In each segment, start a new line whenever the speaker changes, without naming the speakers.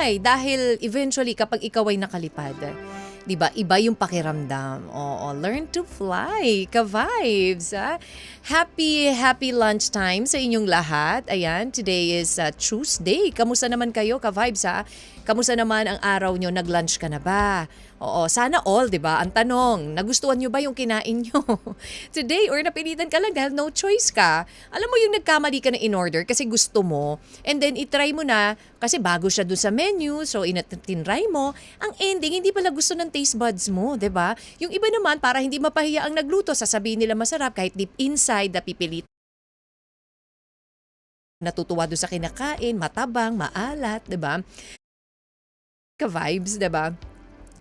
Why? Dahil eventually kapag ikaw ay nakalipad, 'di ba? Iba yung pakiramdam. Oo, learn to fly. Ka-vibes, ha? Happy lunchtime sa inyong lahat. Ayan, today is Tuesday. Kamusta naman kayo, ka-vibes, ha? Kamusta naman ang araw nyo? Nag-lunch ka na ba? Oo, sana all, 'di ba? Ang tanong, nagustuhan nyo ba yung kinain nyo today or napilitan ka lang dahil no choice ka? Alam mo yung nagkamali ka na in order kasi gusto mo and then itry mo na kasi bago siya doon sa menu, so tinry mo. Ang ending, hindi pala gusto ng taste buds mo, 'di ba? Yung iba naman, para hindi mapahiya ang nagluto, sasabihin nila masarap kahit deep inside, napipilit. Natutuwa doon sa kinakain, matabang, maalat, 'di ba? Ka-vibes, 'di ba?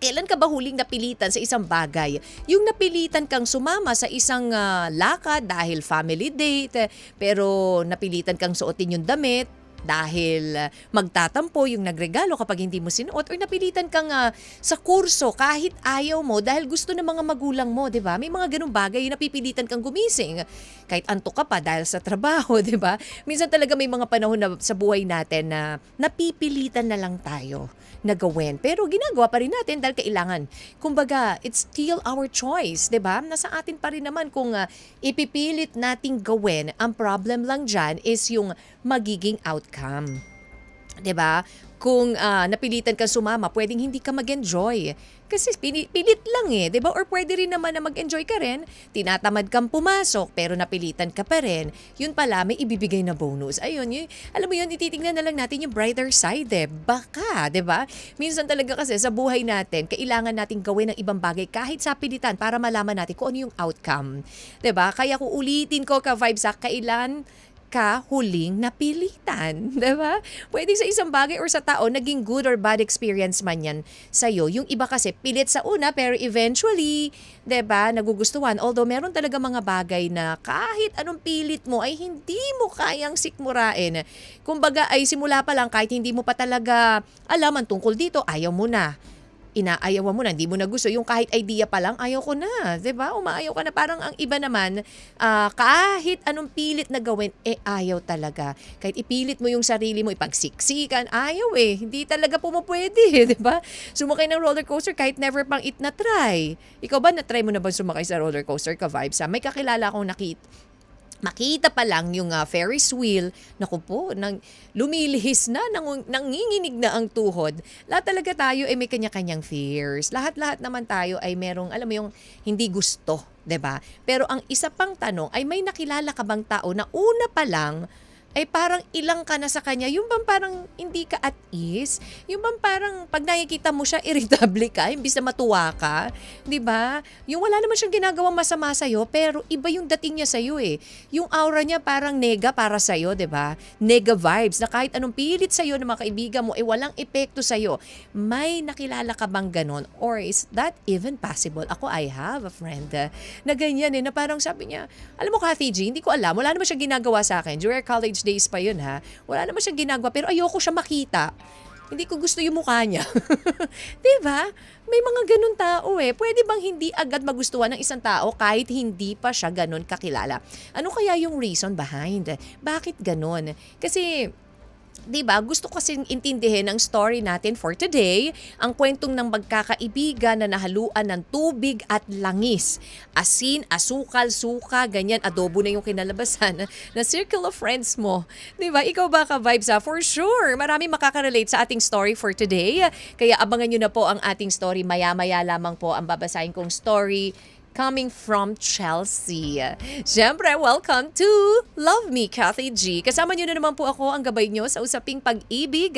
Kailan ka ba huling napilitan sa isang bagay? Yung napilitan kang sumama sa isang lakad dahil family date, pero napilitan kang suotin yung damit dahil magtatampo yung nagregalo kapag hindi mo sinuot, or napilitan kang sa kurso kahit ayaw mo dahil gusto ng mga magulang mo, 'di ba? May mga ganung bagay na napipilitan kang gumising kahit antok ka pa dahil sa trabaho, 'di ba? Minsan talaga may mga panahon na sa buhay natin na napipilitan na lang tayo na gawin. Pero ginagawa pa rin natin dahil kailangan. Kumbaga, it's still our choice, 'di ba? Nasa atin pa rin naman kung ipipilit nating gawin. Ang problem lang diyan is yung magiging outcome. 'Di ba? Kung napilitan kang sumama, pwedeng hindi ka mag-enjoy. Kasi pilit lang 'di ba? Or pwede rin naman na mag-enjoy ka rin, tinatamad kang pumasok pero napilitan ka pa rin. Yun pala, may ibibigay na bonus. Ayun, alam mo yun, ititingnan na lang natin yung brighter side Baka, 'di ba? Minsan talaga kasi sa buhay natin, kailangan nating gawin ng ibang bagay kahit sa pilitan para malaman natin kung ano yung outcome. 'Di ba? Kaya kung ulitin ko, ka-vibes, kailan ka huling napilitan, 'di ba? Pwede sa isang bagay or sa tao, naging good or bad experience man yan sa'yo. Yung iba kasi pilit sa una pero eventually, 'di ba, nagugustuhan. Although meron talaga mga bagay na kahit anong pilit mo ay hindi mo kayang sikmurain. Kumbaga ay simula pa lang kahit hindi mo pa talaga alam ang tungkol dito, ayaw mo na. Inaayawan mo na, hindi mo na gusto. Yung kahit idea pa lang, ayaw ko na. 'Di ba? Umaayaw ka na. Parang ang iba naman, kahit anong pilit na gawin, ayaw talaga. Kahit ipilit mo yung sarili mo, ipagsiksikan, ayaw Hindi talaga pumupwede, 'di ba? Sumakay ng roller coaster kahit never pang na-try. Ikaw ba, na-try mo na ba sumakay sa roller coaster, ka-vibes? May kakilala akong makita pa lang yung Ferris wheel, naku po, lumilihis na, nanginginig na ang tuhod. Lahat talaga tayo ay may kanya-kanyang fears. Lahat-lahat naman tayo ay merong, alam mo yung hindi gusto, 'di ba? Pero ang isa pang tanong ay may nakilala ka bang tao na una pa lang ay parang ilang ka na sa kanya, yung bang parang hindi ka at ease, yung bang parang pag nakikita mo siya, irritable ka, imbis na matuwa ka, di ba? Yung wala naman siyang ginagawang masama sa'yo, pero iba yung dating niya sa'yo Yung aura niya parang nega para sa'yo, di ba? Nega vibes, na kahit anong pilit sa'yo ng mga kaibigan mo, walang epekto sa'yo. May nakilala ka bang ganon? Or is that even possible? Ako, I have a friend na ganyan na parang sabi niya, alam mo, Kathy G, hindi ko alam, wala naman siya ginagawa sa akin. During college days pa yun wala naman siyang ginagawa pero ayoko siya makita. Hindi ko gusto yung mukha niya. 'Di ba? May mga ganun tao Pwede bang hindi agad magustuhan ng isang tao kahit hindi pa siya ganun kakilala? Ano kaya yung reason behind? Bakit ganun? Kasi 'di ba, gusto kasi intindihin ang story natin for today, ang kwentong ng magkakaibigan na nahaluan ng tubig at langis. Asin, asukal, suka, ganyan, adobo na yung kinalabasan na circle of friends mo. 'Di ba? Ikaw ba, ka-vibes For sure, marami makaka-relate sa ating story for today. Kaya abangan nyo na po ang ating story. Maya-maya lamang po ang babasahin kong story coming from Chelsea. Siyempre, welcome to Love Me, Kathy G. Kasama niyo na naman po ako, ang gabay niyo sa usaping pag-ibig.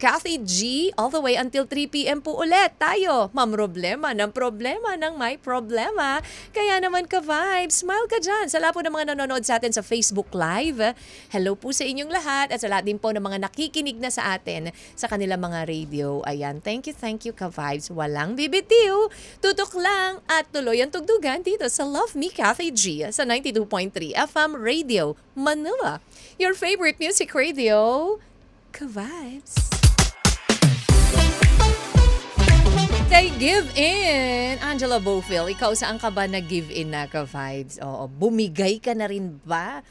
Kathy G, all the way until 3 p.m. po ulit tayo. Mamroblema ng problema ng may problema. Kaya naman, ka-vibes, smile ka dyan. Sa lahat po ng mga nanonood sa atin sa Facebook Live. Hello po sa inyong lahat at sa lahat din po ng mga nakikinig na sa atin sa kanilang mga radio. Ayan, thank you, ka-vibes. Walang bibitiw, tutok lang at tuloy ang tugtugan dito sa Love Me, Kathy G sa 92.3 FM Radio Manila. Your favorite music radio, ka-vibes. Kay Give In, Angela Bofill, ikaw saan ka ba nag-give in na, ka-vibes? Oo, bumigay ka na rin ba?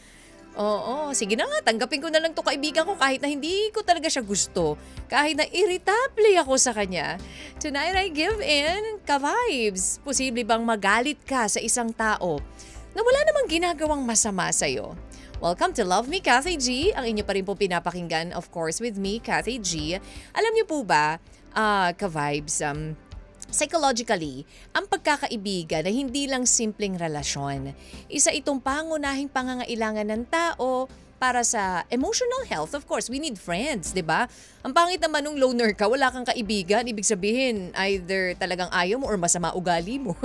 Oo, sige na nga, tanggapin ko na lang 'to kaibigan ko kahit na hindi ko talaga siya gusto, kahit na irritable ako sa kanya. Tonight I give in ka-vibes. Posible bang magalit ka sa isang tao na wala namang ginagawang masama sa'yo? Welcome to Love Me, Kathy G. Ang inyo pa rin po pinapakinggan, of course, with me, Kathy G. Alam niyo po ba, ka-vibes, psychologically, ang pagkakaibigan ay hindi lang simpleng relasyon. Isa itong pangunahing pangangailangan ng tao para sa emotional health. Of course, we need friends, 'di ba? Ang pangit naman nung loner ka, wala kang kaibigan, ibig sabihin either talagang ayaw mo or masama ugali mo.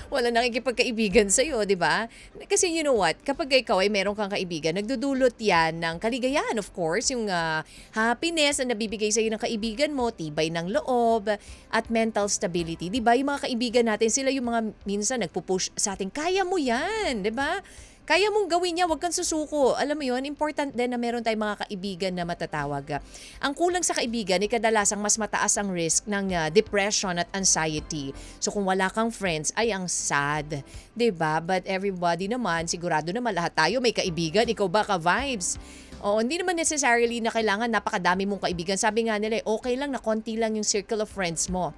Wala nakikipagkaibigan sa iyo, 'di ba? Kasi you know what, kapag ikaw ay meron kang kaibigan, nagdudulot 'yan ng kaligayahan, of course, yung happiness na nabibigay sa iyo ng kaibigan mo, tibay ng loob at mental stability. 'Di ba? Yung mga kaibigan natin, sila yung mga minsan nagpo-push sa atin, kaya mo 'yan, 'di ba? Kaya mong gawin niya, wag kang susuko. Alam mo yon, important din na meron tayong mga kaibigan na matatawag. Ang kulang sa kaibigan ay kadalasang mas mataas ang risk ng depression at anxiety. So kung wala kang friends, ay ang sad. 'Di ba? But everybody naman, sigurado naman lahat tayo may kaibigan. Ikaw ba ka-vibes? Oo, hindi naman necessarily na kailangan napakadami mong kaibigan. Sabi nga nila, okay lang na konti lang yung circle of friends mo.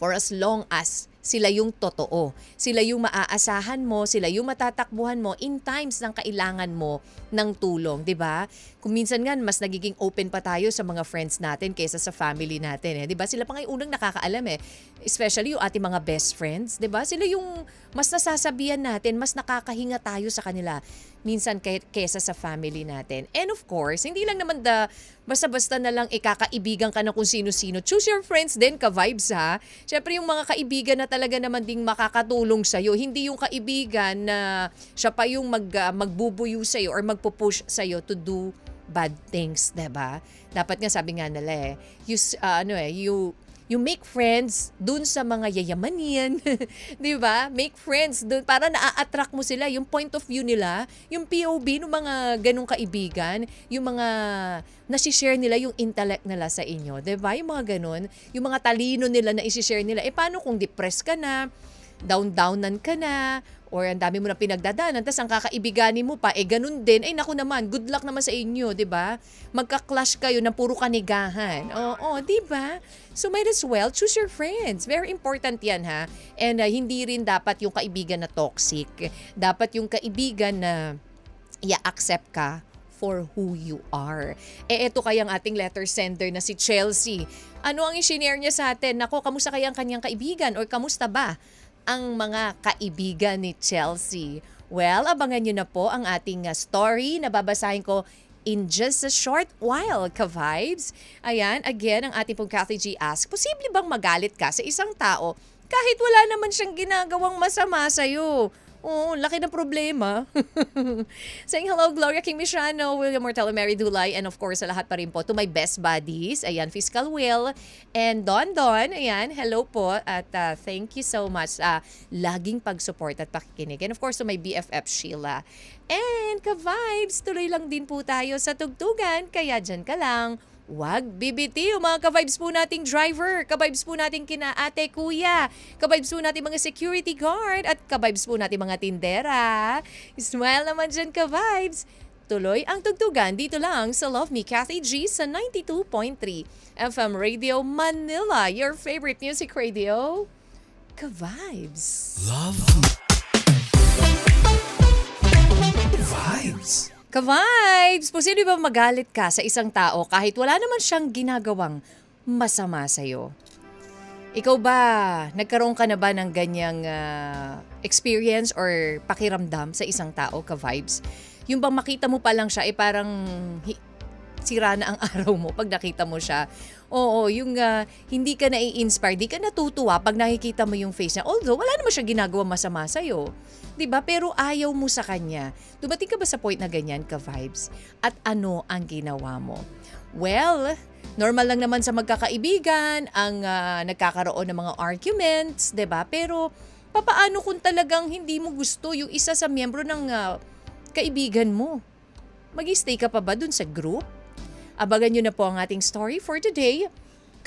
For as long as sila yung totoo. Sila yung maaasahan mo, sila yung matatakbuhan mo in times ng kailangan mo ng tulong, 'di ba? Kung minsan nga mas nagiging open pa tayo sa mga friends natin kaysa sa family natin, 'di ba? Sila pa nga yung unang nakakaalam Especially yung ating mga best friends, 'di ba? Sila yung mas nasasabihan natin, mas nakakahinga tayo sa kanila minsan kaysa sa family natin. And of course, hindi lang naman basta-basta na lang ikakaibigan ka na kung sino-sino. Choose your friends din, ka-vibes ha. Siyempre yung mga kaibigan na talaga naman ding makakatulong sa'yo. Hindi yung kaibigan na siya pa yung magbubuyo sa'yo or magpupush sa'yo to do bad things, 'di ba? Dapat nga sabi nga nila you make friends dun sa mga yayamanin, 'di ba? Make friends dun para naa-attract mo sila, yung point of view nila, yung POV ng mga ganung kaibigan, yung mga nasi-share nila yung intellect nila sa inyo, 'di ba? Yung mga ganun, yung mga talino nila na i-share nila. Paano kung depressed ka na, down-downan ka na, or ang dami mo na pinagdadaanan, tapos ang kakaibiganin mo pa, ganun din, naku naman, good luck naman sa inyo, di ba? Magka-clash kayo ng puro kanigahan. Oo, di ba? So might as well choose your friends. Very important yan ha. And hindi rin dapat yung kaibigan na toxic. Dapat yung kaibigan na i-accept ka for who you are. Ito kayang ating letter sender na si Chelsea. Ano ang i-share niya sa atin? Nako, kamusta kaya ang kanyang kaibigan? Or kamusta ba ang mga kaibigan ni Chelsea? Well, abangan nyo na po ang ating story na babasahin ko in just a short while, ka-vibes. Ayan, again, ang ating pong Kathy G ask, posible bang magalit ka sa isang tao kahit wala naman siyang ginagawang masama sa'yo? Oo, laki ng problema. Saying hello, Gloria King Michano, William Mortello, Mary Dulay, and of course, sa lahat pa rin po, to my best buddies, ayan, Fiscal Will, and Don Don, ayan, hello po, at thank you so much, laging pag-support at pakikinig. And of course, to my BFF Sheila. And ka-vibes, tuloy lang din po tayo sa tugtugan, kaya dyan ka lang. Wag bibitiw mga ka-vibes po nating driver, ka-vibes po nating kina ate kuya, ka-vibes po nating mga security guard, at ka-vibes po nating mga tindera. Smile naman dyan ka-vibes. Tuloy ang tugtugan dito lang sa Love Me Kathy G sa 92.3 FM Radio Manila, your favorite music radio. Ka-vibes.
Love Vibes.
Ka-vibes! Posible ba magalit ka sa isang tao kahit wala naman siyang ginagawang masama sa'yo? Ikaw ba, nagkaroon ka na ba ng ganyang experience or pakiramdam sa isang tao, ka-vibes? Yung bang makita mo pa lang siya, parang sira na ang araw mo pag nakita mo siya. Oo, yung hindi ka nai-inspire, di ka natutuwa pag nakikita mo yung face niya. Although, wala naman siya ginagawa masama sa'yo. Diba? Pero ayaw mo sa kanya. Dumating ka ba sa point na ganyan, ka-vibes? At ano ang ginawa mo? Well, normal lang naman sa magkakaibigan ang nagkakaroon ng mga arguments, diba? Pero papaano kung talagang hindi mo gusto yung isa sa miyembro ng kaibigan mo? Mag-stay ka pa ba dun sa group? Abagan nyo na po ang ating story for today,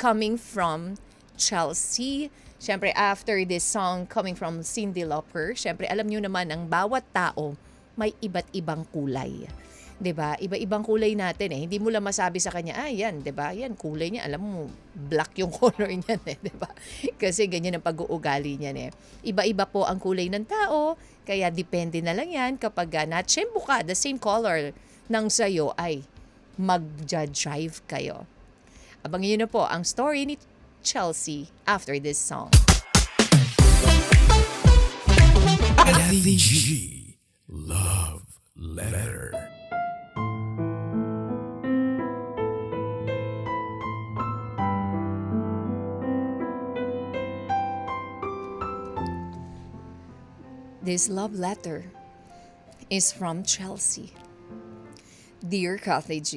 coming from Chelsea. Siyempre, after this song coming from Cyndi Lauper, siyempre, alam nyo naman, ang bawat tao may iba't ibang kulay. 'Di ba? Iba-ibang kulay natin eh. Hindi mo lang masabi sa kanya, yan, 'di ba? Yan kulay niya, alam mo, black yung color niyan eh, 'di ba? Kasi ganyan ang pag-uugali niyan eh. Iba-iba po ang kulay ng tao, kaya depende na lang yan kapag natsyempo ka, the same color ng sayo ay mag-drive kayo. Abangin niyo na po ang story ni Chelsea after this song.
Kathy G. Love Letter.
This love letter is from Chelsea. Dear Kathy G,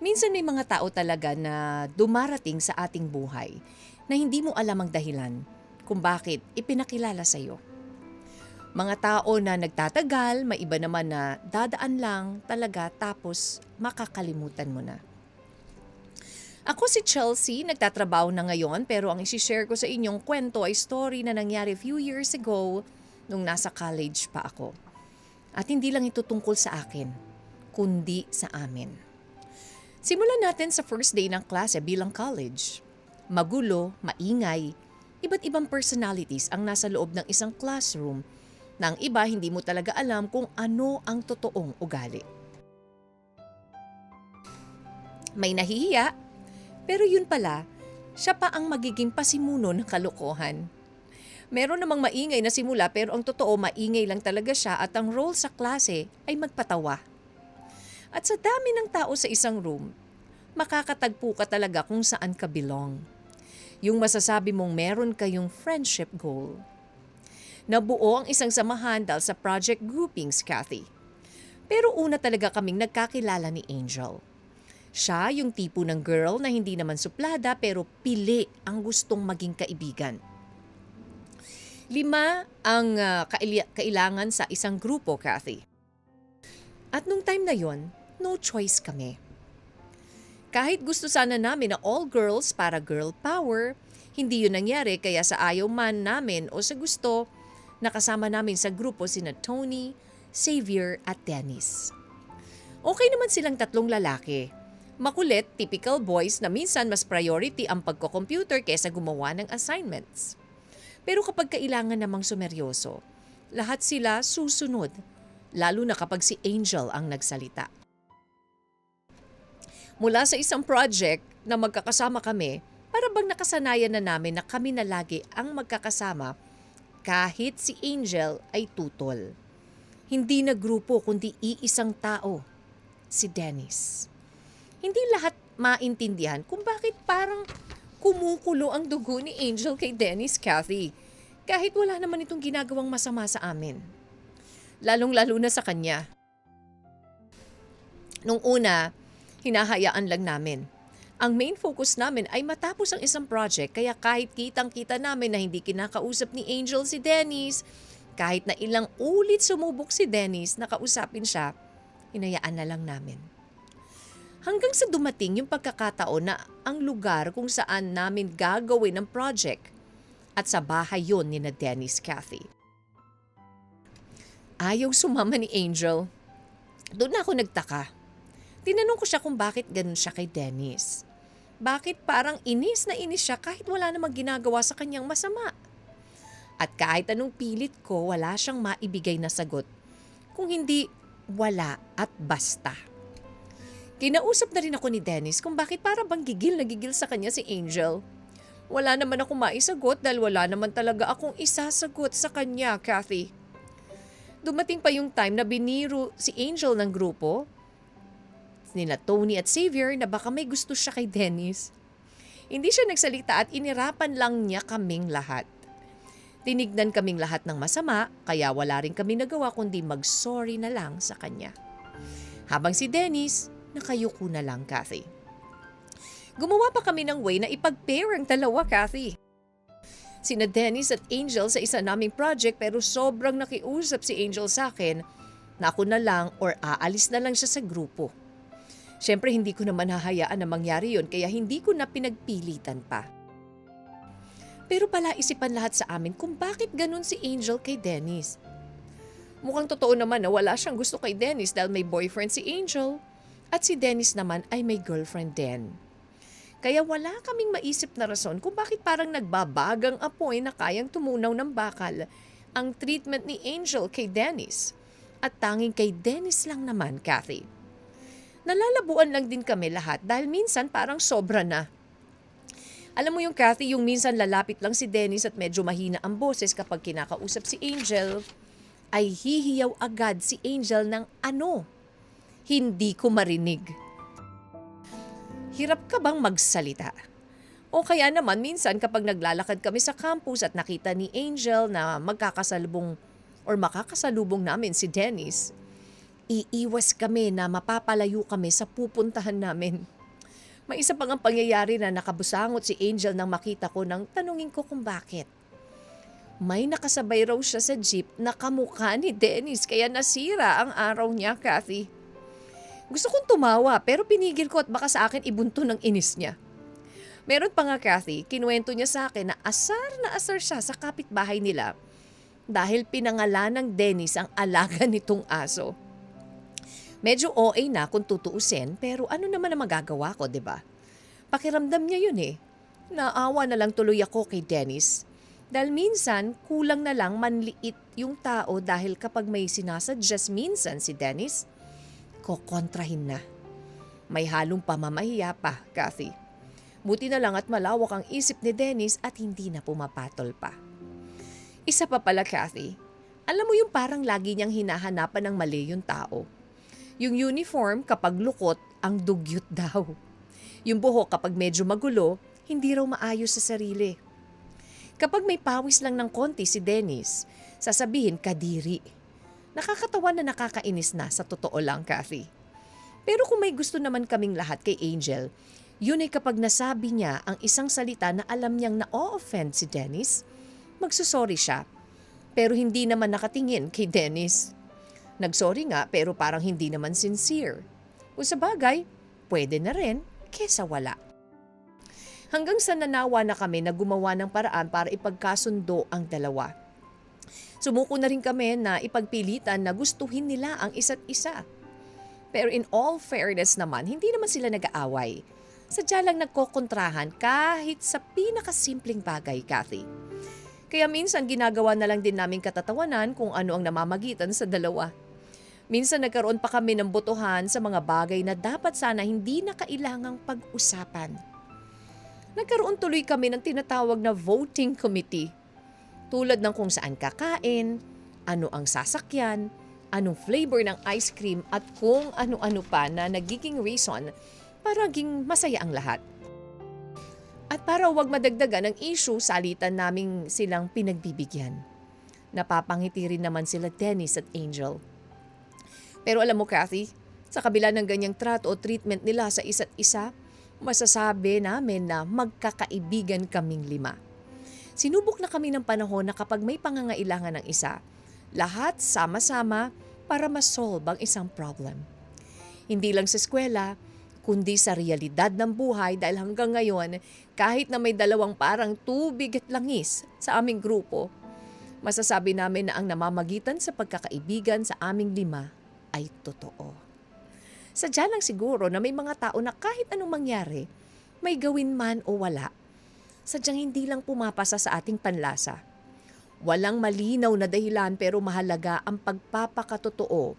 minsan may mga tao talaga na dumarating sa ating buhay na hindi mo alam ang dahilan kung bakit ipinakilala sa iyo. Mga tao na nagtatagal, may iba naman na dadaan lang talaga tapos makakalimutan mo na. Ako si Chelsea, nagtatrabaho na ngayon pero ang isi-share ko sa inyong kwento ay story na nangyari few years ago nung nasa college pa ako. At hindi lang ito tungkol sa akin, kundi sa amin. Simulan natin sa first day ng klase bilang college. Magulo, maingay, iba't ibang personalities ang nasa loob ng isang classroom na ang iba hindi mo talaga alam kung ano ang totoong ugali. May nahihiya, pero yun pala, siya pa ang magiging pasimuno ng kalokohan. Meron namang maingay na simula pero ang totoo maingay lang talaga siya at ang role sa klase ay magpatawa. At sa dami ng tao sa isang room, makakatagpo ka talaga kung saan ka belong. Yung masasabi mong meron kayong friendship goal. Nabuo ang isang samahan dahil sa project groupings, Kathy. Pero una talaga kaming nagkakilala ni Angel. Siya yung tipo ng girl na hindi naman suplada pero pili ang gustong maging kaibigan. 5 ang kailangan sa isang grupo, Kathy. At nung time na yon, no choice kami. Kahit gusto sana namin na all girls para girl power, hindi yun nangyari kaya sa ayaw man namin o sa gusto, nakasama namin sa grupo sina Tony, Xavier at Dennis. Okay naman silang 3 lalaki. Makulit, typical boys na minsan mas priority ang pagko-computer kaysa gumawa ng assignments. Pero kapag kailangan namang sumeryoso, lahat sila susunod, lalo na kapag si Angel ang nagsalita. Mula sa isang project na magkakasama kami, para bang nakasanayan na namin na kami na lagi ang magkakasama kahit si Angel ay tutol. Hindi na grupo kundi iisang tao, si Dennis. Hindi lahat maintindihan kung bakit parang kumukulo ang dugo ni Angel kay Dennis, Kathy. Kahit wala naman itong ginagawang masama sa amin. Lalong-lalo na sa kanya. Nung una, hinahayaan lang namin. Ang main focus namin ay matapos ang isang project kaya kahit kitang-kita namin na hindi kinakausap ni Angel si Dennis, kahit na ilang ulit sumubok si Dennis na kausapin siya, hinayaan na lang namin. Hanggang sa dumating yung pagkakataon na ang lugar kung saan namin gagawin ang project at sa bahay yon ni na Dennis, Kathy. Ayaw sumama ni Angel. Doon ako nagtaka. Tinanong ko siya kung bakit ganun siya kay Dennis. Bakit parang inis na inis siya kahit wala namang ginagawa sa kanyang masama? At kahit anong pilit ko, wala siyang maibigay na sagot. Kung hindi, wala at basta. Kinausap na rin ako ni Dennis kung bakit para bang gigil na gigil sa kanya si Angel. Wala naman ako maisagot dahil wala naman talaga akong isasagot sa kanya, Kathy. Dumating pa yung time na biniro si Angel ng grupo, nila Tony at Xavier na baka may gusto siya kay Dennis. Hindi siya nagsalita at inirapan lang niya kaming lahat. Tinignan kaming lahat ng masama kaya wala rin kami nagawa kundi mag-sorry na lang sa kanya. Habang si Dennis, nakayuko na lang, Kathy. Gumawa pa kami ng way na ipag-pair ang dalawa, Kathy. Sina Dennis at Angel sa isa naming project pero sobrang nakiusap si Angel sa akin na ako na lang or aalis na lang siya sa grupo. Siyempre hindi ko naman hahayaan na mangyari yun kaya hindi ko na pinagpilitan pa. Pero pala isipan lahat sa amin kung bakit ganun si Angel kay Dennis. Mukhang totoo naman na wala siyang gusto kay Dennis dahil may boyfriend si Angel at si Dennis naman ay may girlfriend din. Kaya wala kaming maisip na rason kung bakit parang nagbabagang apoy na kayang tumunaw ng bakal ang treatment ni Angel kay Dennis at tanging kay Dennis lang naman, Kathy. Nalalabuan lang din kami lahat dahil minsan parang sobra na. Alam mo yung Kathy, yung minsan lalapit lang si Dennis at medyo mahina ang boses kapag kinakausap si Angel, ay hihiyaw agad si Angel ng ano? Hindi ko marinig. Hirap ka bang magsalita? O kaya naman minsan kapag naglalakad kami sa campus at nakita ni Angel na makakasalubong namin si Dennis, iiwas kami na mapapalayo kami sa pupuntahan namin. May isa pang ang pangyayari na nakabusangot si Angel nang makita ko nang tanungin ko kung bakit. May nakasabay raw siya sa jeep na kamukha ni Dennis kaya nasira ang araw niya, Kathy. Gusto kong tumawa pero pinigil ko at baka sa akin ibunto ng inis niya. Meron pa nga, Kathy, kinuwento niya sa akin na asar siya sa kapitbahay nila dahil pinangalan ng Dennis ang alaga nitong aso. Medyo OA na kung tutuusin pero ano naman ang magagawa ko, 'di ba? Pakiramdam niya yun eh. Naawa na lang tuloy ako kay Dennis. Dahil minsan, kulang na lang manliit yung tao dahil kapag may sinasuggest minsan si Dennis, kokontrahin na. May halong pamamahiya pa, Kathy. Buti na lang at malawak ang isip ni Dennis at hindi na pumapatol pa. Isa pa pala, Kathy. Alam mo yung parang lagi niyang hinahanapan ng mali yung tao. Yung uniform kapag lukot, ang dugyot daw. Yung buhok kapag medyo magulo, hindi raw maayos sa sarili. Kapag may pawis lang ng konti si Dennis, sasabihin kadiri. Nakakatawa na nakakainis na sa totoo lang, Kathy. Pero kung may gusto naman kaming lahat kay Angel, yun ay kapag nasabi niya ang isang salita na alam niyang na-offend si Dennis, magsusorry siya. Pero hindi naman nakatingin kay Dennis. Nagsorry nga pero parang hindi naman sincere. Kung sa bagay, pwede na rin kesa wala. Hanggang sa nanawa na kami na gumawa ng paraan para ipagkasundo ang dalawa. Sumuko na rin kami na ipagpilitan na gustuhin nila ang isa't isa. Pero in all fairness naman, hindi naman sila nag-aaway. Sadya lang nagkokontrahan kahit sa pinakasimpleng bagay, Kathy. Kaya minsan ginagawa na lang din namin katatawanan kung ano ang namamagitan sa dalawa. Minsan nagkaroon pa kami ng botohan sa mga bagay na dapat sana hindi na kailangang pag-usapan. Nagkaroon tuloy kami ng tinatawag na voting committee. Tulad ng kung saan kakain, ano ang sasakyan, anong flavor ng ice cream at kung ano-ano pa na nagiging reason para maging masaya ang lahat. At para wag madagdagan ng issue, salitan naming silang pinagbibigyan. Napapangiti rin naman sila Dennis at Angel. Pero alam mo, Kathy, sa kabila ng ganyang trato o treatment nila sa isa't isa, masasabi namin na magkakaibigan kaming 5. Sinubok na kami ng panahon na kapag may pangangailangan ng isa, lahat sama-sama para ma-solve ang isang problem. Hindi lang sa eskwela, kundi sa realidad ng buhay dahil hanggang ngayon, kahit na may dalawang parang tubig at langis sa aming grupo, masasabi namin na ang namamagitan sa pagkakaibigan sa aming 5 ay totoo. Sadya lang siguro na may mga tao na kahit anong mangyari, may gawin man o wala, sadyang hindi lang pumapasa sa ating panlasa. Walang malinaw na dahilan pero mahalaga ang pagpapakatotoo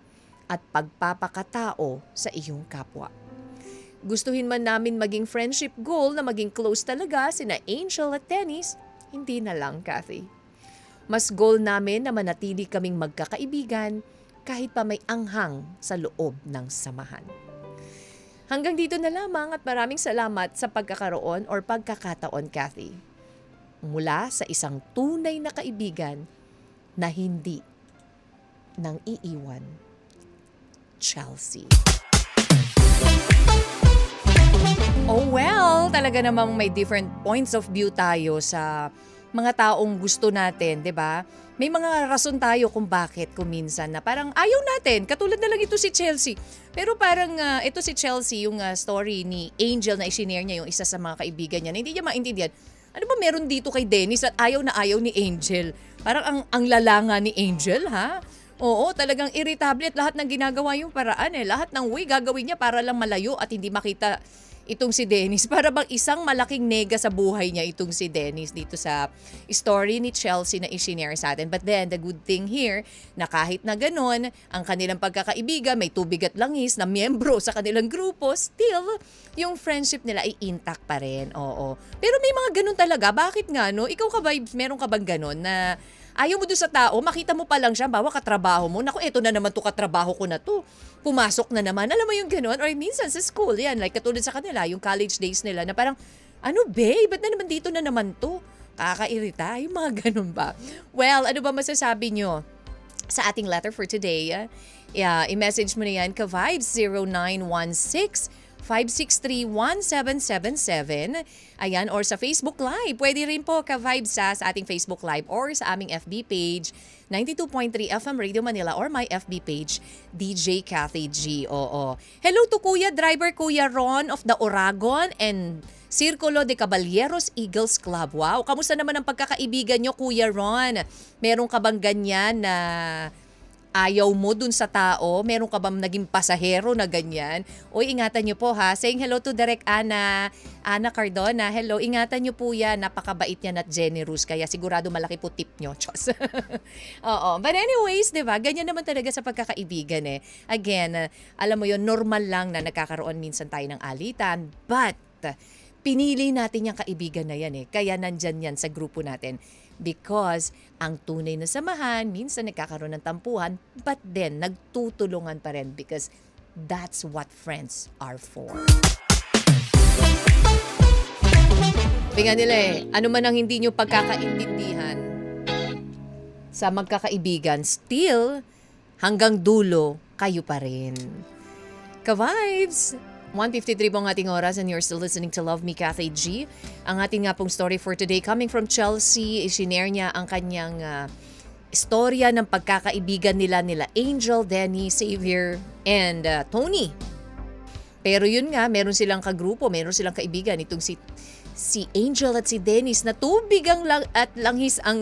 at pagpapakatao sa iyong kapwa. Gustuhin man namin maging friendship goal na maging close talaga sina Angel at Dennis, hindi na lang, Kathy. Mas goal namin na manatili kaming magkakaibigan kahit pa may anghang sa loob ng samahan. Hanggang dito na lamang at maraming salamat sa pagkakaroon or pagkakataon, Kathy. Mula sa isang tunay na kaibigan na hindi nang iiwan, Chelsea. Oh well, talaga namang may different points of view tayo sa mga taong gusto natin, 'di ba? May mga rason tayo kung bakit kuminsan na parang ayaw natin. Katulad na lang ito si Chelsea. Pero parang ito si Chelsea, yung story ni Angel na i-share niya yung isa sa mga kaibigan niya na hindi niya maintindihan. Ano ba meron dito kay Dennis at ayaw na ayaw ni Angel? Parang ang lalanga ni Angel, ha? Oo, talagang irritable at lahat ng ginagawa yung paraan eh. Lahat ng way gagawin niya para lang malayo at hindi makita itong si Dennis. Para bang isang malaking nega sa buhay niya itong si Dennis dito sa story ni Chelsea na i-share sa atin. But then, the good thing here, na kahit na ganon, ang kanilang pagkakaibigan, may tubig at langis na miyembro sa kanilang grupo, still, yung friendship nila ay intact pa rin. Oo. Pero may mga ganon talaga. Bakit nga, no? Ikaw ka ba, meron ka bang ganon na ayaw mo doon sa tao, makita mo pa lang siya, bawa katrabaho mo, naku, eto na naman to katrabaho ko na to. Pumasok na naman. Alam mo yung gano'n? Or minsan sa school, yan, like katulad sa kanila, yung college days nila, na parang, ano babe, ba't na naman dito na naman to? Kakairita, yung mga ganun ba? Well, ano ba masasabi nyo sa ating letter for today? I-message mo na yan, ka-vibes 0916 563-1777. Ayan, or sa Facebook Live. Pwede rin po ka-vibes sa ating Facebook Live or sa aming FB page, 92.3 FM Radio Manila, or my FB page, DJ Cathy G. Oo. Hello to Kuya Driver, Kuya Ron of the Oragon and Círculo de Caballeros Eagles Club. Wow, kamusta naman ang pagkakaibigan nyo, Kuya Ron? Meron ka bang ganyan na ayaw mo dun sa tao? Meron ka bang naging pasahero na ganyan? Uy, ingatan nyo po ha. Saying hello to Direk Ana Cardona. Hello, ingatan nyo po yan. Napakabait yan at generous. Kaya sigurado malaki po tip nyo. Chos. Oo. But anyways, di ba? Ganyan naman talaga sa pagkakaibigan eh. Again, alam mo yon, normal lang na nagkakaroon minsan tayo ng alitan. But, pinili natin yung kaibigan na yan eh. Kaya nandyan yan sa grupo natin. Because ang tunay na samahan, minsan nagkakaroon ng tampuhan, but then nagtutulungan pa rin because that's what friends are for. Binga nila eh, ano man ang hindi nyo pagkakaintindihan sa magkakaibigan, still, hanggang dulo, kayo pa rin. Ka-vibes! 1:53 po ang ating oras and you're still listening to Love Me, Cathy G. Ang ating nga pong story for today coming from Chelsea, isinare niya ang kanyang istorya ng pagkakaibigan nila Angel, Denny, Xavier, and Tony. Pero yun nga, meron silang kagrupo, meron silang kaibigan itong si Angel at si Dennis na tubig at langis ang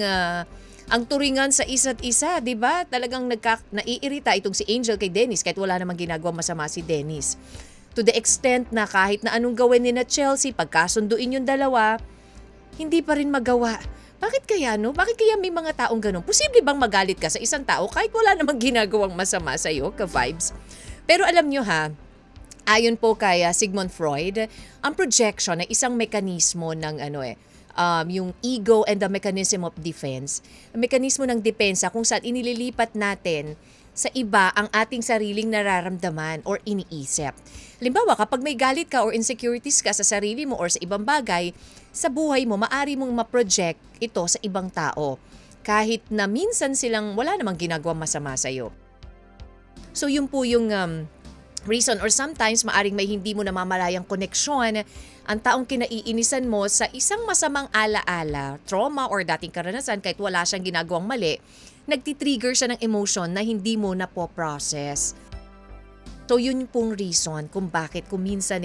turingan sa isa't isa, 'di ba? Talagang naiirita itong si Angel kay Dennis kahit wala namang ginagawa masama si Dennis. To the extent na kahit na anong gawin ni na Chelsea, pagkasunduin yung dalawa, hindi pa rin magawa. Bakit kaya no? Bakit kaya may mga taong ganun? Posible bang magalit ka sa isang tao kahit wala namang ginagawang masama sa'yo, ka-vibes? Pero alam nyo ha, ayon po kay Sigmund Freud, ang projection ay isang mekanismo ng yung ego and the mechanism of defense. Ang mekanismo ng depensa kung saan inililipat natin sa iba ang ating sariling nararamdaman or iniisip. Halimbawa, kapag may galit ka or insecurities ka sa sarili mo or sa ibang bagay, sa buhay mo, maari mong ma-project ito sa ibang tao. Kahit na minsan silang wala namang ginagawa masama sa'yo. So yun po yung reason or sometimes maaring may hindi mo namamalayang koneksyon ang taong kinaiinisan mo sa isang masamang alaala, trauma or dating karanasan kahit wala siyang ginagawang mali, nagtitrigger siya ng emotion na hindi mo na po-process. So yun pong reason kung bakit kung minsan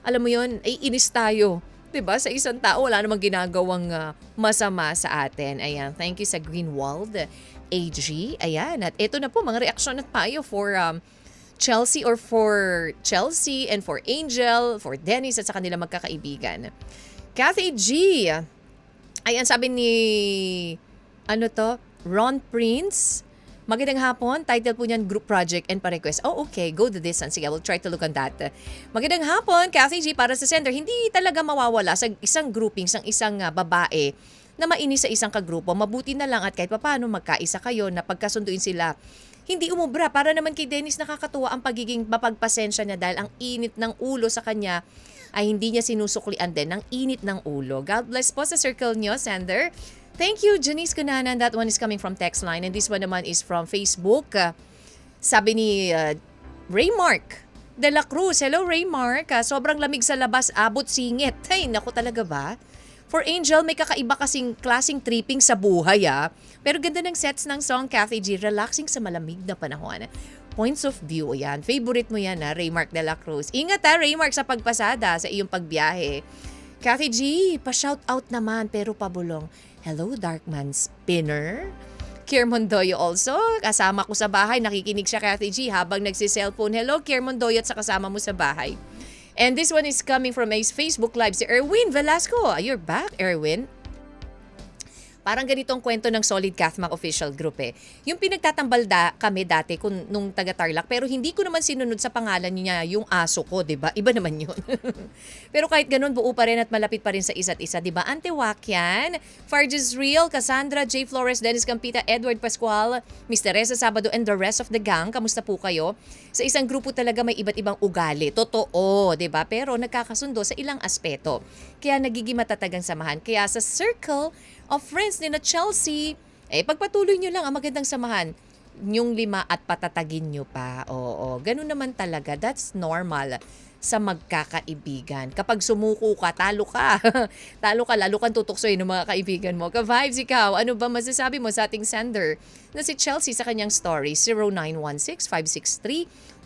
alam mo yun, ay inis tayo. 'Di ba? Sa isang tao, wala namang ginagawang masama sa atin. Ayan, thank you sa Greenwald AG. Ayan, at ito na po mga reaksyon at payo for Chelsea or for Chelsea and for Angel, for Dennis at sa kanila magkakaibigan. Cathy G. Ayan, sabi ni Ron Prince. Magandang hapon. Title po niyan, Group Project and Pa-request. Oh, okay. Go the distance. Sige, I will try to look on that. Magandang hapon, Cathy G. Para sa sender, hindi talaga mawawala sa isang grouping, sa isang babae na mainis sa isang kagrupo. Mabuti na lang at kahit papaano magkaisa kayo na pagkasunduin sila. Hindi umubra. Para naman kay Dennis nakakatuwa ang pagiging mapagpasensya niya dahil ang init ng ulo sa kanya ay hindi niya sinusuklian din ng init ng ulo. God bless po sa circle niyo, sender. Thank you, Janice Cunanan. That one is coming from text line. And this one naman is from Facebook. Sabi ni Raymark de la Cruz. Hello, Raymark. Sobrang lamig sa labas, abot singit. Ay, naku talaga ba? For Angel, may kakaiba kasing klaseng tripping sa buhay Pero ganda ng sets ng song, Cathy G. Relaxing sa malamig na panahon. Points of view, yan. Favorite mo yan, Raymark de la Cruz. Ingat Raymark, sa pagpasada sa iyong pagbiyahe. Cathy G, pa-shout out naman pero pabulong. Hello, Darkman Spinner. Kier Mondoyo also, kasama ko sa bahay, nakikinig siya Kathy G habang nagsi-cellphone. Hello Kier Mondoyo at sa kasama mo sa bahay. And this one is coming from a Facebook Live, si Erwin Velasco. You're back, Erwin. Parang ganitong kwento ng Solid Cathmac official group eh. Yung pinagtatambal kami dati nung taga Tarlac, pero hindi ko naman sinunod sa pangalan niya yung aso ko, 'di ba? Iba naman 'yun. Pero kahit ganun, buo pa rin at malapit pa rin sa isa't isa, 'di ba? Ante Wakian, Farges Real, Cassandra, J. Flores, Dennis Campita, Edward Pascual, Miss Teresa Sabado and the rest of the gang. Kamusta po kayo? Sa isang grupo talaga may iba't ibang ugali. Totoo, 'di ba? Pero nagkakasundo sa ilang aspeto. Kaya nagiging matatag ang samahan. Kaya sa circle of friends ni na Chelsea, pagpatuloy nyo lang ang magandang samahan. Yung 5 at patatagin nyo pa. Oo, ganun naman talaga. That's normal sa magkakaibigan. Kapag sumuko ka, talo ka. Talo ka, lalo kang tutuksoy ng mga kaibigan mo. Ka-vibes ikaw, ano ba masasabi mo sa ating sender na si Chelsea sa kanyang story?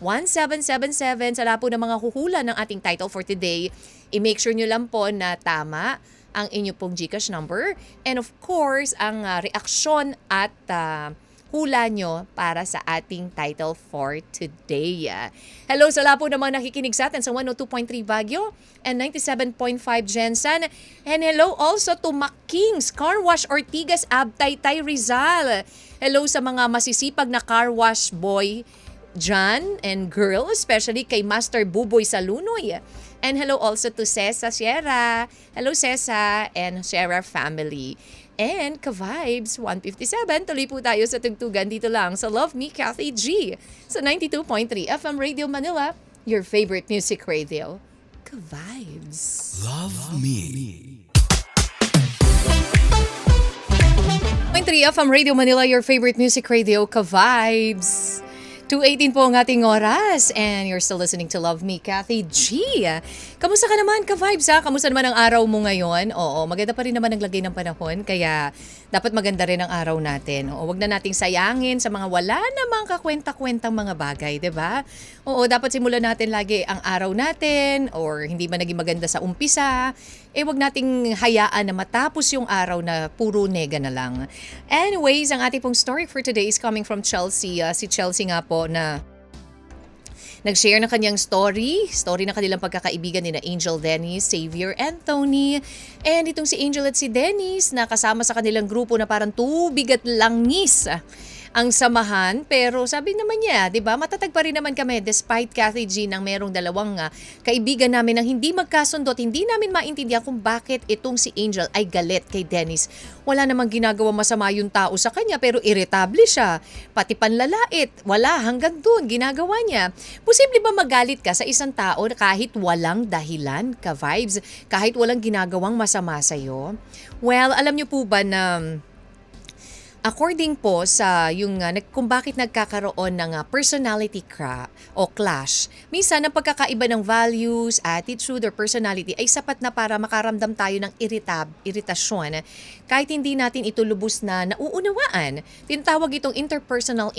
0916-563-1777. Sa lapo ng mga huhula ng ating title for today, i-make sure nyo lang po na tama ang inyo pong GCash number. And of course, ang reaksyon at hula nyo para sa ating title for today. Hello sa lapo namang nakikinig sa atin sa 102.3 Baguio and 97.5 Jensen. And hello also to Makings Car Wash Ortigas, Abtaytay, Rizal. Hello sa mga masisipag na car wash boy John and girl, especially kay Master Buboy Salunoy. And hello also to Cesa Sierra. Hello Cesa and Sierra family. And ka-vibes 157, tuloy po tayo sa tugtugan dito lang sa Love Me Kathy G sa 92.3 FM Radio Manila, your favorite music radio. Ka-vibes.
Love me.
93 FM Radio Manila, your favorite music radio. Ka-vibes. 2:18 po ang ating oras and you're still listening to Love Me, Kathy G. Kamusta ka naman, ka-vibes ha? Kamusta naman ang araw mo ngayon? Oo, maganda pa rin naman ang lagay ng panahon kaya dapat maganda rin ang araw natin. Oo, wag na nating sayangin sa mga wala namang kakwenta-kwentang mga bagay, 'di ba? Oo, dapat simulan natin lagi ang araw natin or hindi man naging maganda sa umpisa, wag nating hayaan na matapos yung araw na puro nega na lang. Anyways, ang ating pong story for today is coming from Chelsea. Si Chelsea nga po na nag-share ng kanyang story ng kanilang pagkakaibigan ni na Angel Dennis, Xavier, and Tony. And itong si Angel at si Dennis na kasama sa kanilang grupo na parang tubig at langis ang samahan, pero sabi naman niya, 'di ba? Matatag pa rin naman kami despite Kathy G nang merong dalawang kaibigan namin nang hindi magkasundo at hindi namin maintindihan kung bakit itong si Angel ay galit kay Dennis. Wala namang ginagawa masama yung tao sa kanya pero irritable siya. Pati panlalait, wala, hanggang doon ginagawa niya. Posible ba magalit ka sa isang tao kahit walang dahilan, ka-vibes? Kahit walang ginagawang masama sa'yo? Well, alam niyo po ba na according po sa yung kung bakit nagkakaroon ng personality clash, minsan ang pagkakaiba ng values, attitude, or personality ay sapat na para makaramdam tayo ng iritasyon kahit hindi natin ito lubos na nauunawaan. Tinatawag itong interpersonal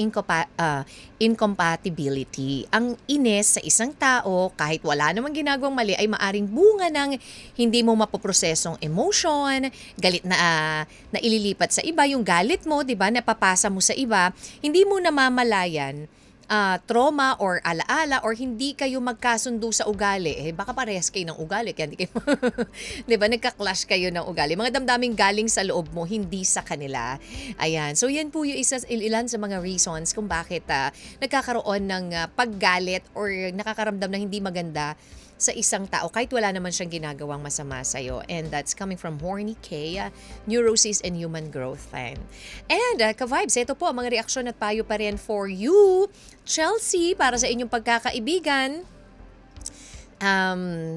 incompatibility. Ang inis sa isang tao kahit wala namang ginagawang mali ay maaring bunga ng hindi mo mapoprosesong emotion, galit na ililipat sa iba, yung galit mo, 'di ba, napapasa mo sa iba, hindi mo namamalayan trauma or alaala or hindi kayo magkasundo sa ugali. Baka parehas kayo ng ugali kaya hindi kayo 'di ba, nagka-clash kayo ng ugali. Mga damdaming galing sa loob mo, hindi sa kanila. Ayan. So yan po yung ilan sa mga reasons kung bakit nagkakaroon ng paggalit or nakakaramdam ng hindi maganda sa isang tao kahit wala naman siyang ginagawang masama sa'yo. And that's coming from Horny K, Neurosis and Human Growth Time. And ka-vibes, ito po ang mga reaksyon at payo pa rin for you, Chelsea, para sa inyong pagkakaibigan.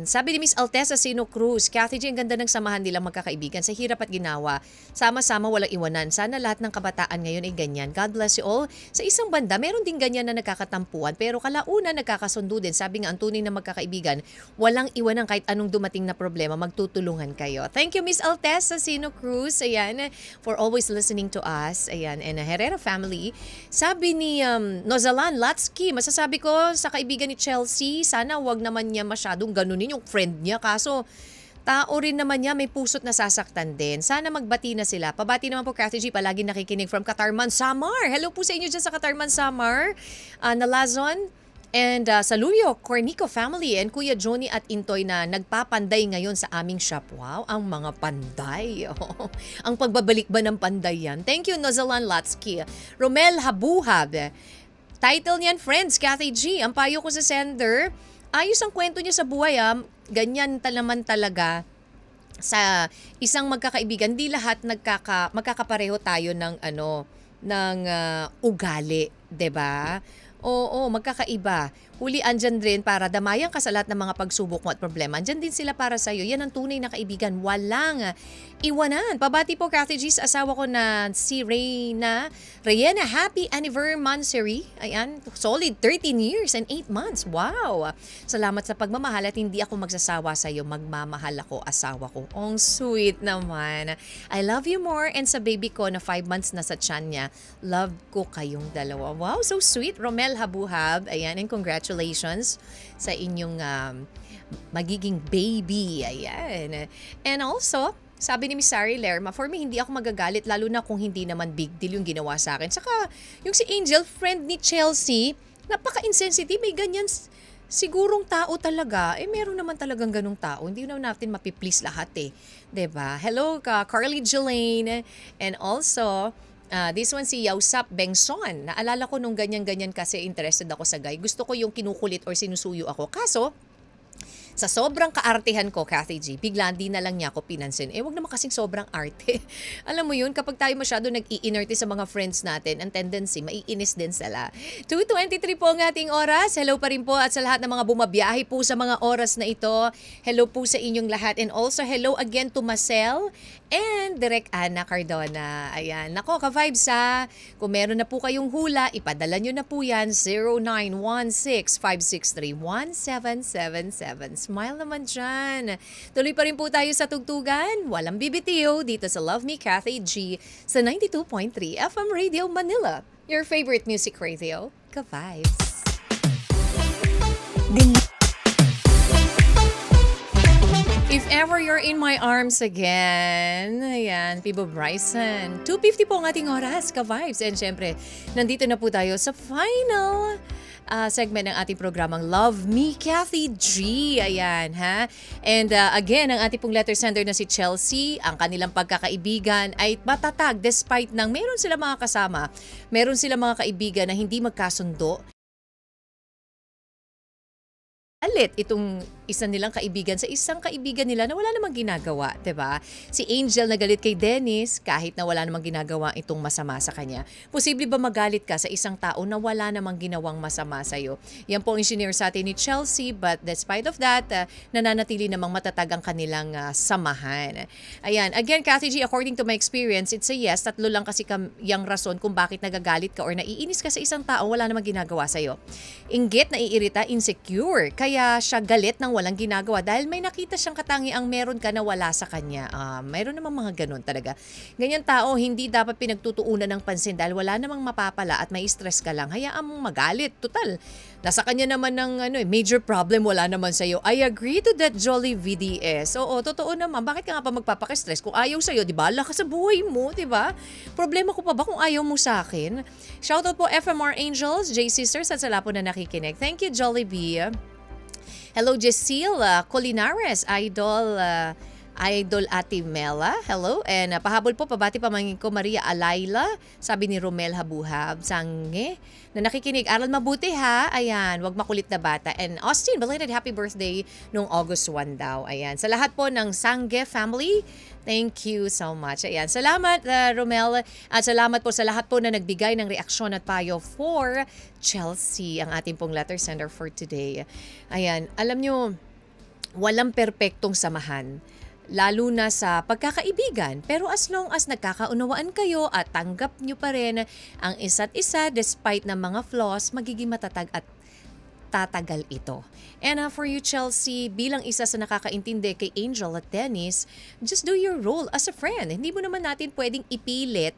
Sabi ni Miss Altesa Sino Cruz, Kathy G, ang ganda ng samahan nilang magkakaibigan sa hirap at ginawa. Sama-sama, walang iwanan. Sana lahat ng kabataan ngayon ay ganyan. God bless you all. Sa isang banda, meron din ganyan na nagkakatampuan, pero kalaunan nagkakasundo din. Sabi nga, ang tunay na magkakaibigan, walang iwanan kahit anong dumating na problema, magtutulungan kayo. Thank you, Miss Altesa Sino Cruz, ayan, for always listening to us. Ayan, and Herrera family. Sabi ni Nozalan Latsky, masasabi ko sa kaibigan ni Chelsea, sana wag naman niya masyadong ganunin yung friend niya. Kaso, Tao rin naman niya, may puso't nasasaktan din. Sana magbati na sila. Pabati naman po, Kathy G, palagi nakikinig from Katarman, Samar. Hello po sa inyo dyan sa Katarman, Samar. Nalazon. And Saluyo, Cornico family, and Kuya Johnny at Intoy na nagpapanday ngayon sa aming shop. Wow, ang mga panday. Ang pagbabalik ba ng panday yan? Thank you, Nozalan Latsky. Romel Habuhab. Title niyan, Friends, Kathy G. Ang payo ko sa sender, ayos ang kwento niya sa buhay. Ganyan naman talaga sa isang magkakaibigan. Di lahat magkakapareho tayo ng ugali, 'di ba? Oo, magkakaiba. Huli andyan rin para damayan ka sa lahat ng mga pagsubok mo at problema. Andyan din sila para sa'yo. Yan ang tunay na kaibigan. Walang iwanan. Pabati po, Kathy G, sa asawa ko na si Reyna, happy anniversary. Ayan, solid 13 years and 8 months. Wow! Salamat sa pagmamahal at hindi ako magsasawa sa'yo. Magmamahal ako, asawa ko. Ang sweet naman. I love you more. And sa baby ko na 5 months na sa tiyan niya, love ko kayong dalawa. Wow, so sweet. Romel Habuhab. Ayan, and congratulations sa inyong magiging baby. Ayan. And also, sabi ni Miss Sari Lerma, for me, hindi ako magagalit, lalo na kung hindi naman big deal yung ginawa sa akin. Saka, yung si Angel, friend ni Chelsea, napaka-insensitive, may ganyan sigurong tao talaga. Meron naman talagang ganung tao. Hindi naman natin mapiplease lahat eh. 'Di ba? Hello, Carly Jelaine. And also, this one si Yausap Bengson. Naalala ko nung ganyan-ganyan kasi interested ako sa guy. Gusto ko yung kinukulit or sinusuyo ako. Kaso, sa sobrang kaartehan ko, Kathy G, bigla di na lang niya ako pinansin. Wag naman kasing sobrang arte. Alam mo yun, kapag tayo masyado nag-i-inerte sa mga friends natin, ang tendency, maiinis din sila. 2:23 po ang ating oras. Hello pa rin po at sa lahat ng mga bumabiyahe po sa mga oras na ito. Hello po sa inyong lahat. And also, hello again to Marcel and Direk Ana Cardona. Ayan. Nako, ka-vibes ha. Kung meron na po kayong hula, ipadala nyo na po yan. 0916-563-1777. Smile naman dyan. Tuloy pa rin po tayo sa tugtugan. Walang bibitiw dito sa Love Me, Kathy G sa 92.3 FM Radio Manila. Your favorite music radio. Ka-vibes. If ever you're in my arms again, ayan, Pibo Bryson. 2:50 po ang ating oras, ka-vibes. And syempre, nandito na po tayo sa final segment ng ating programang Love Me, Kathy G. Ayan, ha? And again, ang ating pong letter sender na si Chelsea, ang kanilang pagkakaibigan ay matatag despite nang meron sila mga kasama, meron sila mga kaibigan na hindi magkasundo. Alit itong isa nilang kaibigan sa isang kaibigan nila na wala namang ginagawa, 'di ba? Si Angel nagalit kay Dennis kahit na wala namang ginagawa itong masama sa kanya. Posible ba magalit ka sa isang tao na wala namang ginawang masama sa iyo? Yan po ang engineer sa atin ni Chelsea, but despite of that, nananatili namang matatag ang kanilang samahan. Ayan, again, Kathy G, according to my experience, it's a yes. Tatlo lang kasi yung rason kung bakit nagagalit ka or naiinis ka sa isang tao, wala namang ginagawa sa iyo. Inggit, naiirita, insecure. Kaya siya galit ng walang ginagawa dahil may nakita siyang katangiang meron ka na wala sa kanya. Mayroon namang mga ganun talaga. Ganyan tao, hindi dapat pinagtutuunan ng pansin dahil wala namang mapapala at may stress ka lang. Hayaan mong magalit. Total, nasa kanya naman ng major problem, wala naman sa'yo. I agree to that, Jolly VDS. Oo, totoo naman. Bakit ka nga pa magpapaka-stress? Kung ayaw sa'yo, di ba? Ala ka sa buhay mo, di ba? Problema ko pa ba kung ayaw mo sa akin? Shoutout po FMR Angels, J Sisters at sa lapo na nakikinig. Thank you, Jolly B. Hello, Jecile Colinares, Idol Ate Mela. Hello. And pahabol po, pabati pamangkin ko Maria Alayla, sabi ni Romel Habuhab, Sange, na nakikinig. Aral mabuti ha. Ayan, wag makulit na bata. And Austin, belated happy birthday nung August 1 daw. Ayan, sa lahat po ng Sange family, thank you so much. Ayan, salamat Romel. At salamat po sa lahat po na nagbigay ng reaksyon at payo for Chelsea, ang ating pong letter sender for today. Ayan, alam nyo, walang perpektong samahan, lalo na sa pagkakaibigan. Pero as long as nagkakaunawaan kayo at tanggap nyo pa rin ang isa't isa despite ng mga flaws, magiging matatag at tatagal ito. And for you, Chelsea, bilang isa sa nakakaintindi kay Angel at Dennis, just do your role as a friend. Hindi mo naman natin pwedeng ipilit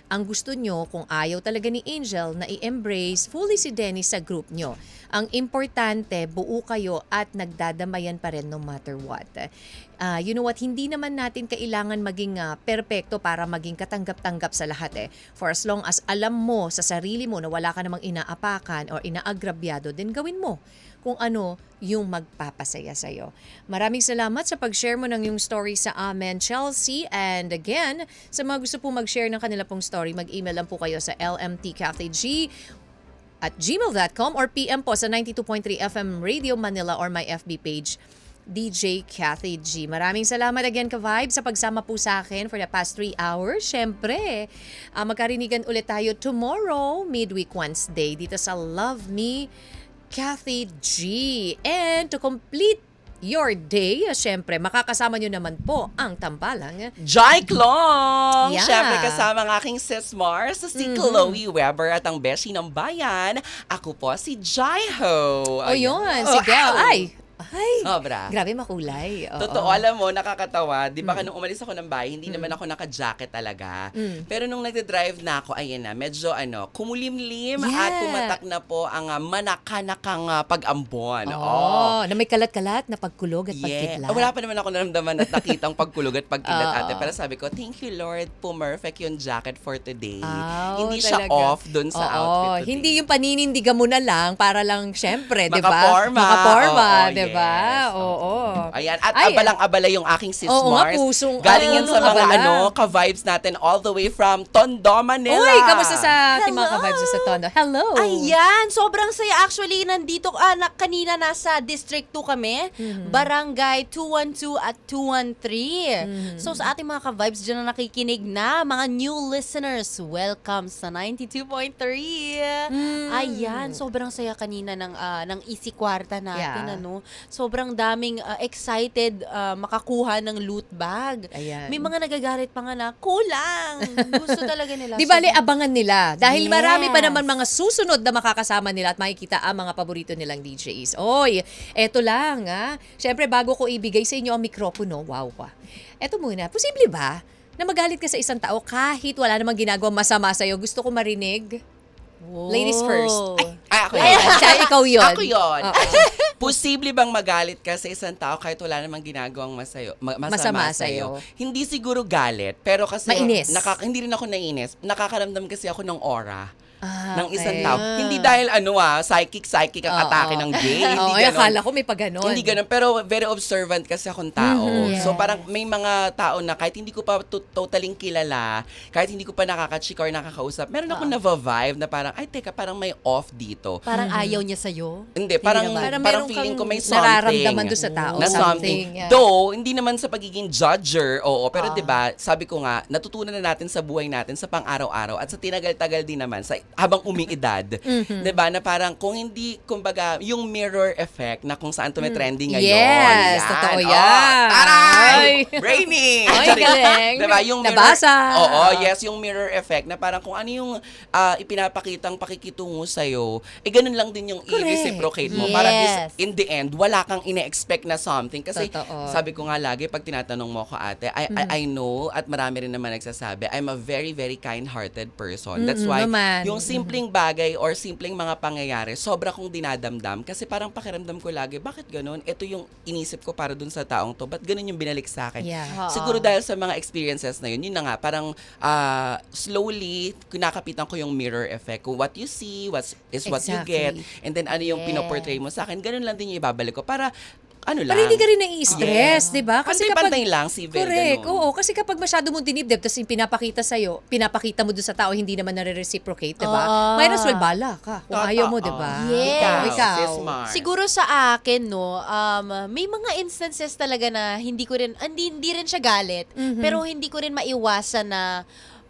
ang gusto nyo kung ayaw talaga ni Angel na i-embrace fully si Dennis sa group nyo. Ang importante, buo kayo at nagdadamayan pa rin no matter what. You know what, hindi naman natin kailangan maging perpekto para maging katanggap-tanggap sa lahat eh. For as long as alam mo sa sarili mo na wala ka namang inaapakan or inaagrabyado, then gawin mo kung ano yung magpapasaya sa'yo. Maraming salamat sa pag-share mo ng yung story sa amin, Chelsea. And again, sa mga gusto po mag-share ng kanila pong story, mag-email lang po kayo sa lmtcatheg@gmail.com or PM po sa 92.3 FM Radio Manila or my FB page, DJ Cathy G. Maraming salamat again, ka-Vibe, sa pagsama po sa akin for the past 3 hours. Siyempre, magkarinigan ulit tayo tomorrow, midweek Wednesday, dito sa Love Me, Cathy G. And to complete your day, siyempre, makakasama nyo naman po ang tambalang
Jai Klong!
Yeah.
Siyempre kasama ang aking sis Mars, si Chloe Weber at ang beshi ng bayan. Ako po si Jai Ho.
O yun, si Del. Ay,
Sobra.
grabe makulay. Oo.
Totoo, alam mo, nakakatawa. Di ba nung umalis ako ng bahay, hindi naman ako naka-jacket talaga. Pero nung nagde-drive na ako, ayan na, medyo kumulimlim
Yeah.
at pumatak na po ang manakanakang pag-ambon.
Na may kalat-kalat na pagkulog at pagkidlat.
Wala pa naman ako naramdaman at nakitang pagkulog at pagkidlat
Oo.
ate. Pero sabi ko, thank you Lord, perfect yung jacket for today.
Oh,
Hindi siya
talaga.
off dun sa
Oo,
outfit today.
hindi yung paninindigan mo na lang para lang, syempre, di ba?
Makaporma.
Makaporma,
Oo,
di ba?
yes.
Oo.
Ayan, at
Ay,
abalang-abala yung aking sis
oo nga,
Mars.
pusong-
Galing yan sa mga
abala.
ka-vibes natin all the way from Tondo, Manila.
Uy, kamusta sa ating mga
Hello.
ka-vibes sa Tondo? Hello!
Ayan, sobrang saya. Actually, nandito, kanina nasa District 2 kami. Barangay 212 at 213. So sa ating mga ka-vibes dyan na nakikinig na, mga new listeners, welcome sa 92.3. Ayan, sobrang saya kanina ng Easy Kwarta natin.
Yeah.
Sobrang daming excited makakuha ng loot bag.
Ayan.
May mga nagagalit pa nga na, kulang. Gusto talaga nila.
Di bale, abangan nila. Dahil
Yes.
marami pa naman mga susunod na makakasama nila at makikita ang mga paborito nilang DJs. Oy, eto lang Siyempre, bago ko ibigay sa inyo ang mikropono, wow pa. Eto muna, posible ba na magalit ka sa isang tao kahit wala namang ginagawang masama sa'yo? Gusto ko marinig. Ladies first.
Ako yun.
Siya, ikaw yun.
Ako yun.
Oo.
Posible bang magalit ka sa isang tao kahit wala namang ginagawang masama sa'yo? Hindi siguro galit, pero kasi
Mainis.
hindi rin ako nainis. Nakakaramdam kasi ako ng aura. Ng isang
okay.
tao. Hindi dahil psychic ang atake ng gay. Hindi
Ay,
ganon.
akala ko may paganon.
Hindi ganun, pero very observant kasi akong tao.
Yes.
So parang may mga tao na kahit hindi ko pa totaling kilala, kahit hindi ko pa nakaka-chick or nakakausap, meron akong nava-vibe na parang, ay teka, parang may off dito.
Parang ayaw niya sa'yo.
Hindi, parang
Parang
parang
meron
feeling ko
kang
may something.
nararamdaman doon sa tao.
Na something.
Yeah.
Though, hindi naman sa pagiging judger, oo. Pero
Ah.
'di ba, sabi ko nga, natutunan na natin sa buhay natin sa pang-araw-araw at sa tinagal-tagal din naman sa habang umiidad. 'Di ba? Na parang kung hindi, kumbaga, yung mirror effect na kung saan tumitrending ngayon.
Yes,
yan.
totoo
Oh,
yan.
taray!
Ay.
Raining!
Ay,
Sorry.
galing.
'Di ba? Yung mirror,
Nabasa.
Oo, yes, yung mirror effect na parang kung ano yung ipinapakitang pakikitungo sa'yo, ganun lang din yung
Correct.
i-reciprocate mo.
Yes.
Para in the end, wala kang ine-expect na something. Kasi
Totoo.
sabi ko nga lagi, pag tinatanong mo ko ate, I know, at marami rin naman nagsasabi, I'm a very, very kind-hearted person. That's why,
naman.
yung simpleng bagay or simpleng mga pangyayari, sobra kong dinadamdam. Kasi parang pakiramdam ko lagi, bakit ganun? Ito yung inisip ko para dun sa taong to. Ba't ganun yung binalik sa akin?
Yeah.
Oo.
Siguro dahil sa mga experiences na yun na nga, parang slowly, kinakapitan ko yung mirror effect. Kung what you see, is what you get.
Exactly.
And then ano yung
Yes.
pinoportray mo sa akin, ganun lang din yung ibabalik ko. Para, ano lang.
Para hindi ka rin nai-stress, di ba?
Pantay-pantay lang, civil,
Correct.
ganun.
Oo, kasi kapag masyado mong dinibdib tapos yung pinapakita mo doon sa tao, hindi naman nare-reciprocate, di ba?
Oo.
Might as well bala ka kung ayaw mo, di ba?
Yes.
Ikaw.
Sis Mar.
Siguro sa akin, may mga instances talaga na hindi rin siya galit, pero hindi ko rin maiwasan na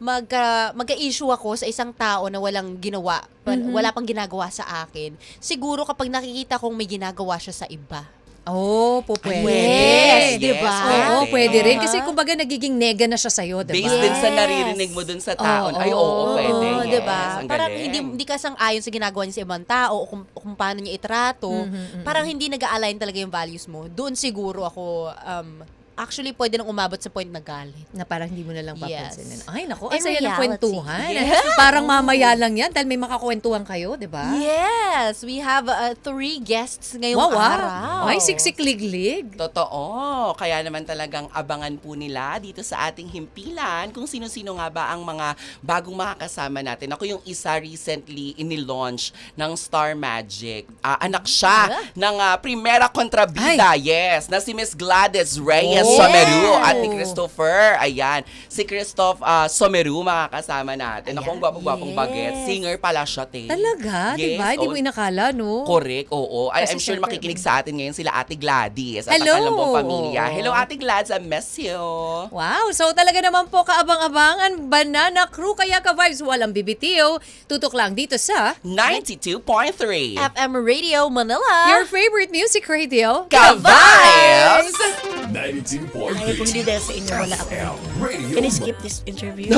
magka-issue ako sa isang tao na walang ginawa, wala pang ginagawa sa akin. Siguro kapag nakikita kong may ginagawa siya sa iba.
Oh, pwede.
Yes, di ba?
Oo, pwede rin.
Uh-huh.
Kasi kumbaga nagiging nega na siya sa'yo, di ba?
Based din sa
Yes.
naririnig mo dun sa tao.
Oo.
Ay, oo, pwede.
Oo,
Yes,
diba?
ang
Parang
galing.
hindi ka sang-ayon sa ginagawa niya sa ibang tao o kung paano niya itrato. Parang hindi nag-align talaga yung values mo. Doon siguro ako actually pwede nang umabot sa point na galit.
Na parang hindi mo na lang
Yes.
papansinin. Ay, naku,
In
ang saya ng
reality,
kwentuhan.
yes.
Parang mamaya lang yan dahil may makakwentuhan kayo, di ba?
Yes, we have 3 guests ngayong
Wow,
araw.
Ay, siksik-liglig.
Totoo. Kaya naman talagang abangan po nila dito sa ating himpilan kung sino-sino nga ba ang mga bagong makakasama natin. Ako yung isa recently inilaunch ng Star Magic. Anak siya ng Primera Kontrabida, yes, na si Miss Gladys Reyes
Oh.
Someru at ni Christopher. Ayan, si Christoph Someru makakasama natin. Ako, ang gwapong-gwapong
Yes.
baget. Singer pala siya, te.
Talaga, di
Yes,
ba? Hindi
oo.
mo inakala, no?
Correct, oo.
Kasi
I'm sure
syempre,
makikinig sa atin ngayon sila Ate Gladys at
Hello!
ang kanilang buong pamilya. Hello, Ate Glads, I miss you.
Wow, so talaga naman po kaabang-abangan, Banana Crew, kaya ka-vibes, walang bibitiw. Tutok lang dito sa
92.3.
FM Radio Manila.
your favorite music radio.
Ka-vibes!
92.3
Ayaw kong hindi dahil sa inyo wala ako.
Radio
Can I skip this interview?